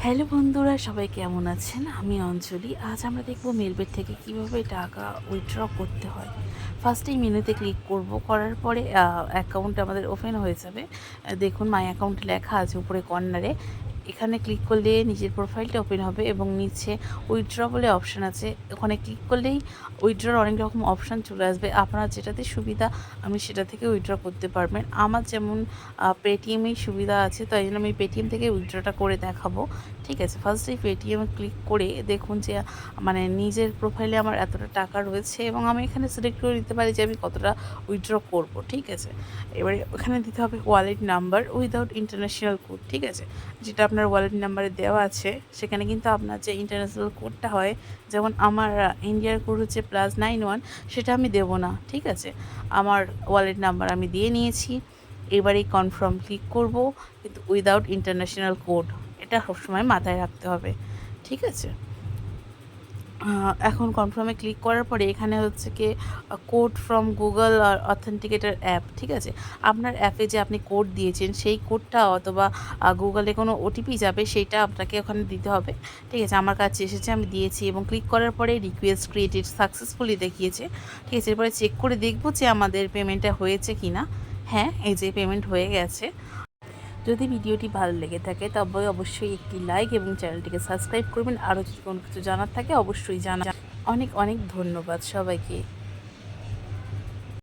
Hello বন্ধুরা, সবাই কেমন আছেন? আমি অঞ্জলি। আজ আমরা দেখব মেলবেট থেকে কিভাবে টাকা উইথড্র করতে হয়। ফার্স্টেই মেনুতে ক্লিক করব, করার পরে অ্যাকাউন্ট আমাদের ওপেন হয়ে যাবে। দেখুন মাই অ্যাকাউন্ট লেখা আছে উপরে কর্নারে। এখানে ক্লিক করলে নিজের প্রোফাইলটা ওপেন হবে এবং নিচে উইথড্র বলে অপশান আছে। ওখানে ক্লিক করলেই উইথড্রর অনেক রকম অপশান চলে আসবে। আপনার যেটাতে সুবিধা আপনি সেটা থেকে উইথড্র করতে পারবেন। আমার যেমন পেটিএমেই সুবিধা আছে, তাই জন্য আমি পেটিএম থেকে উইথড্রটা করে দেখাবো। ঠিক আছে, ফার্স্টেই পেটিএমে ক্লিক করে দেখুন যে নিজের প্রোফাইলে আমার এতটা টাকা রয়েছে এবং আমি এখানে সিলেক্ট করে দিতে পারি যে আমি কতটা উইথড্র করব। ঠিক আছে, এবারে ওখানে দিতে হবে wallet number without international code. ঠিক আছে, যেটা আপনার ওয়ালেট নাম্বারে দেওয়া আছে সেখানে কিন্তু আপনার যে ইন্টারন্যাশনাল কোডটা হয়, যেমন আমার ইন্ডিয়ার কোড হচ্ছে +91, সেটা আমি দেবো না। ঠিক আছে, আমার ওয়ালেট নাম্বার আমি দিয়ে নিয়েছি। এবারেই কনফার্ম ক্লিক করব, কিন্তু উইদাউট ইন্টারন্যাশনাল কোড, এটা সবসময় মাথায় রাখতে হবে। ঠিক আছে, এখন কনফার্মে ক্লিক করার পরে এখানে হচ্ছে কি কোড ফ্রম গুগল আর অথেন্টিকেটার অ্যাপ। ঠিক আছে, আপনার অ্যাপে যে আপনি কোড দিয়েছেন সেই কোডটা অথবা গুগলে কোনো ওটিপি যাবে, সেইটা আপনাকে ওখানে দিতে হবে। ঠিক আছে, আমার কাছে এসেছে, আমি দিয়েছি এবং ক্লিক করার পরে রিকোয়েস্ট ক্রিয়েটেড সাকসেসফুলি দেখিয়েছে। ঠিক আছে, এরপরে চেক করে দেখব যে আমাদের পেমেন্টটা হয়েছে কি না। হ্যাঁ, এই যে পেমেন্ট হয়ে গেছে। যদি ভিডিওটি ভালো লেগে থাকে তবে অবশ্যই একটি লাইক এবং চ্যানেলটিকে সাবস্ক্রাইব করবেন। আরও যদি কোনো কিছু জানার থাকে অবশ্যই অনেক অনেক ধন্যবাদ সবাইকে।